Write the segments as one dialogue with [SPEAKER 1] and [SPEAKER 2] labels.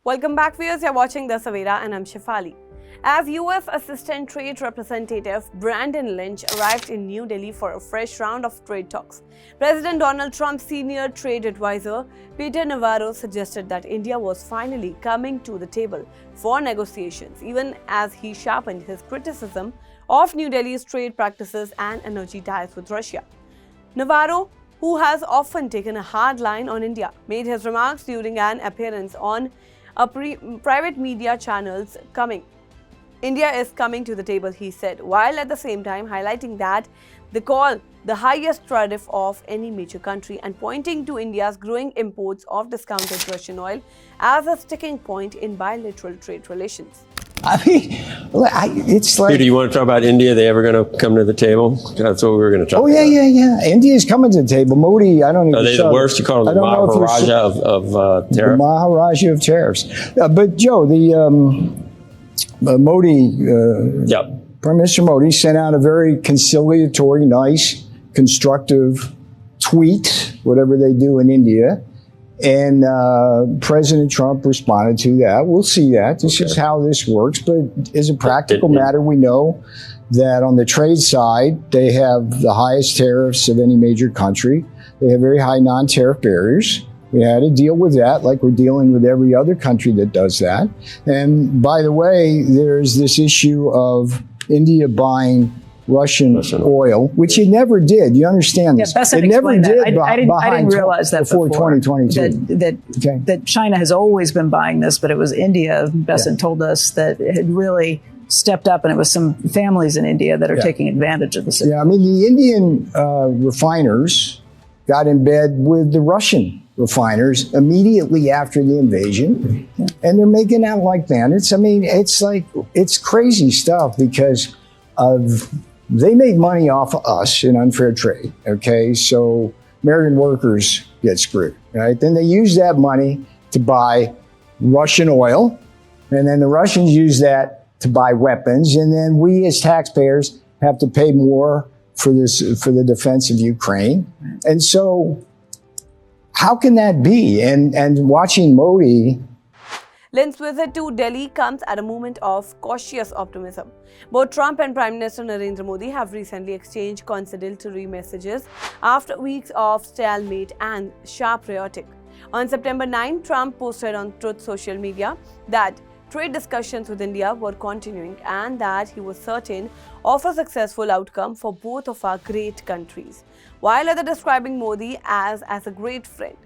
[SPEAKER 1] Welcome back, viewers. You're watching The Savera and I'm Shefali. As US Assistant Trade Representative Brendan Lynch arrived in New Delhi for a fresh round of trade talks, President Donald Trump's senior trade advisor Peter Navarro suggested that India was finally coming to the table for negotiations, even as he sharpened his criticism of New Delhi's trade practices and energy ties with Russia. Navarro, who has often taken a hard line on India, made his remarks during an appearance on a private media channel's India is coming to the table, he said, while at the same time highlighting that they call the highest tariff of any major country and pointing to India's growing imports of discounted Russian oil as a sticking point in bilateral trade relations.
[SPEAKER 2] I mean, it's like...
[SPEAKER 3] Peter, you want to talk about India? Are they ever going to come to the table? That's what we were going to talk about.
[SPEAKER 2] Yeah. India's coming to the table. Modi, I don't even...
[SPEAKER 3] Are they the worst? You call them the Maharaja of tariffs?
[SPEAKER 2] The Maharaja of tariffs. But, Joe, Prime Minister Modi sent out a very conciliatory, nice, constructive tweet, whatever they do in India. And President Trump responded to that. We'll see that. This is how this works. But as a practical matter, we know that on the trade side, they have the highest tariffs of any major country. They have very high non-tariff barriers. We had to deal with that like we're dealing with every other country that does that. And by the way, there's this issue of India buying Russian oil, which it never did. You understand this?
[SPEAKER 4] Yeah,
[SPEAKER 2] it never did.
[SPEAKER 4] I didn't realize that
[SPEAKER 2] before 2022.
[SPEAKER 4] That China has always been buying this, but it was India. Besant told us that it had really stepped up, and it was some families in India that are taking advantage of the situation.
[SPEAKER 2] Yeah, I mean, the Indian refiners got in bed with the Russian refiners immediately after the invasion, and they're making out like bandits. I mean, it's crazy stuff because they make money off of us in unfair trade, okay? So American workers get screwed, right? Then they use that money to buy Russian oil, and then the Russians use that to buy weapons, and then we as taxpayers have to pay more for the defense of Ukraine. And so how can that be? And watching Modi...
[SPEAKER 1] Lynch's visit to Delhi comes at a moment of cautious optimism. Both Trump and Prime Minister Narendra Modi have recently exchanged conciliatory messages after weeks of stalemate and sharp rhetoric. On September 9, Trump posted on Truth social media that trade discussions with India were continuing and that he was certain of a successful outcome for both of our great countries, while others describing Modi as a great friend.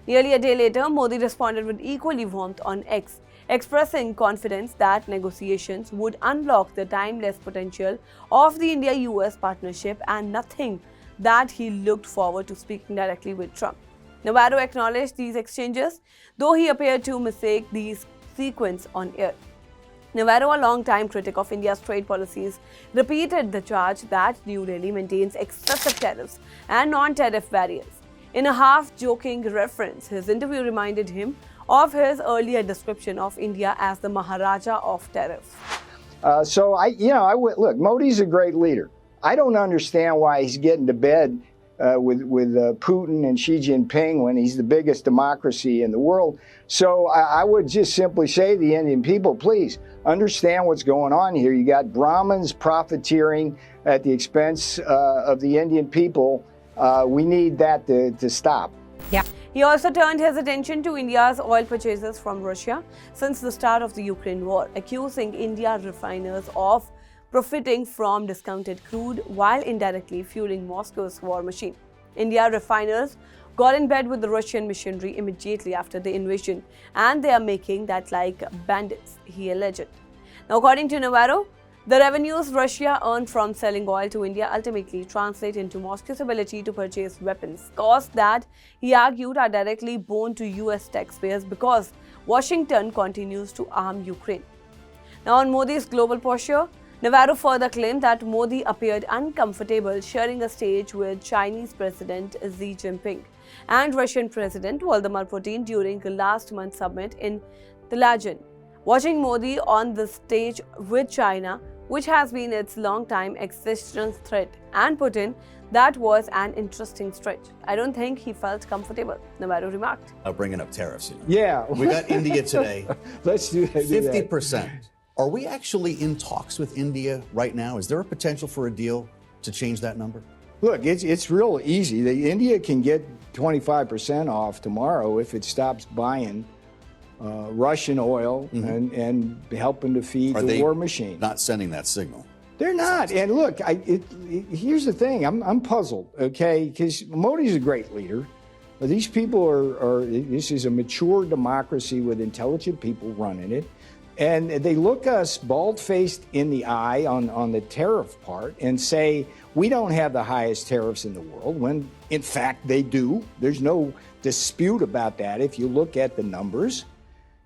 [SPEAKER 1] Nearly a day later, Modi responded with equally warmth on X, expressing confidence that negotiations would unlock the timeless potential of the India-US partnership and nothing that he looked forward to speaking directly with Trump. Navarro acknowledged these exchanges, though he appeared to mistake these sequence on air. Navarro, a long-time critic of India's trade policies, repeated the charge that New Delhi maintains excessive tariffs and non-tariff barriers. In a half-joking reference, his interview reminded him of his earlier description of India as the Maharaja of tariffs.
[SPEAKER 2] Look, Modi's a great leader. I don't understand why he's getting to bed with Putin and Xi Jinping when he's the biggest democracy in the world. So I would just simply say to the Indian people, please understand what's going on here. You got Brahmins profiteering at the expense of the Indian people. We need that to stop.
[SPEAKER 1] Yeah. He also turned his attention to India's oil purchases from Russia since the start of the Ukraine war, accusing India refiners of profiting from discounted crude while indirectly fueling Moscow's war machine. India refiners got in bed with the Russian machinery immediately after the invasion, and they are making that like bandits, he alleged. Now, according to Navarro, the revenues Russia earned from selling oil to India ultimately translate into Moscow's ability to purchase weapons, costs that, he argued, are directly borne to US taxpayers because Washington continues to arm Ukraine. Now, on Modi's global posture, Navarro further claimed that Modi appeared uncomfortable sharing a stage with Chinese President Xi Jinping and Russian President Vladimir Putin during last month's summit in Tianjin. Watching Modi on the stage with China which has been its long-time existential threat. And Putin, that was an interesting stretch. I don't think he felt comfortable, Navarro remarked.
[SPEAKER 5] Bringing up tariffs.
[SPEAKER 2] Yeah.
[SPEAKER 5] We got India today.
[SPEAKER 2] Let's do that.
[SPEAKER 5] 50%. Are we actually in talks with India right now? Is there a potential for a deal to change that number?
[SPEAKER 2] Look, it's real easy. India can get 25% off tomorrow if it stops buying Russian oil and helping to feed the war machine.
[SPEAKER 5] Not sending that signal.
[SPEAKER 2] They're not. And look, here's the thing. I'm puzzled, okay? Because Modi's a great leader. These people this is a mature democracy with intelligent people running it. And they look us bald-faced in the eye on the tariff part and say, we don't have the highest tariffs in the world, when in fact they do. There's no dispute about that if you look at the numbers.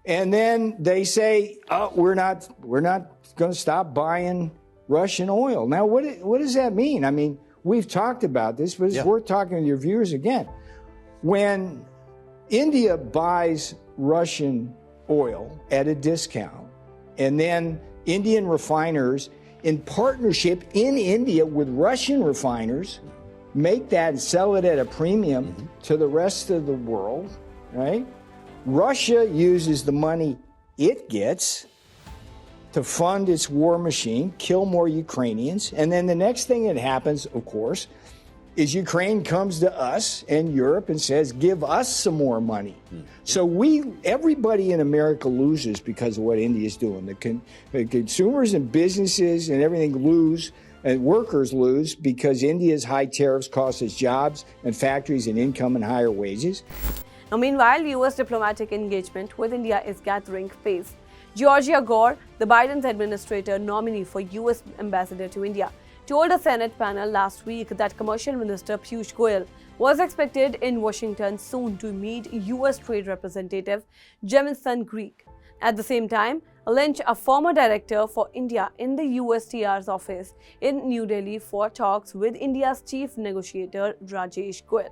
[SPEAKER 2] And then they say, oh, we're not going to stop buying Russian oil. Now, what does that mean? I mean, we've talked about this, but it's worth talking to your viewers again. When India buys Russian oil at a discount, and then Indian refiners in partnership in India with Russian refiners make that and sell it at a premium to the rest of the world, right? Russia uses the money it gets to fund its war machine, kill more Ukrainians, and then the next thing that happens, of course, is Ukraine comes to us and Europe and says, give us some more money. So everybody in America loses because of what India is doing. The consumers and businesses and everything lose, and workers lose because India's high tariffs cost us jobs and factories and income and higher wages.
[SPEAKER 1] Now, meanwhile, U.S. diplomatic engagement with India is gathering pace. Georgia Gore, the Biden administrator nominee for U.S. ambassador to India, told a Senate panel last week that Commercial Minister Piyush Goyal was expected in Washington soon to meet U.S. Trade Representative Brendan Lynch. At the same time, Lynch, a former director for India in the USTR's office in New Delhi for talks with India's chief negotiator Rajesh Goyal.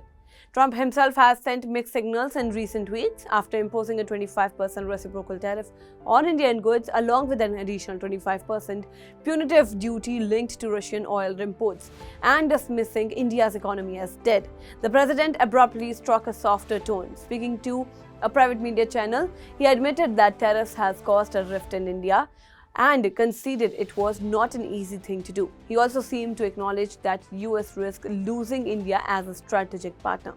[SPEAKER 1] Trump himself has sent mixed signals in recent weeks after imposing a 25% reciprocal tariff on Indian goods along with an additional 25% punitive duty linked to Russian oil imports and dismissing India's economy as dead. The president abruptly struck a softer tone. Speaking to a private media channel, he admitted that tariffs has caused a rift in India and conceded it was not an easy thing to do. He also seemed to acknowledge that US risked losing India as a strategic partner.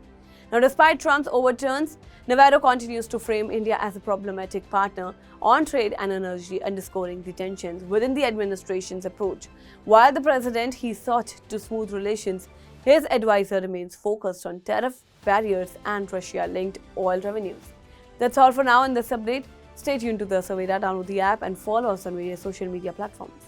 [SPEAKER 1] Now, despite Trump's overturns, Navarro continues to frame India as a problematic partner on trade and energy, underscoring the tensions within the administration's approach. While the president he sought to smooth relations, his advisor remains focused on tariff barriers and Russia-linked oil revenues. That's all for now in this update. Stay tuned to the Savera, download the app and follow us on various social media platforms.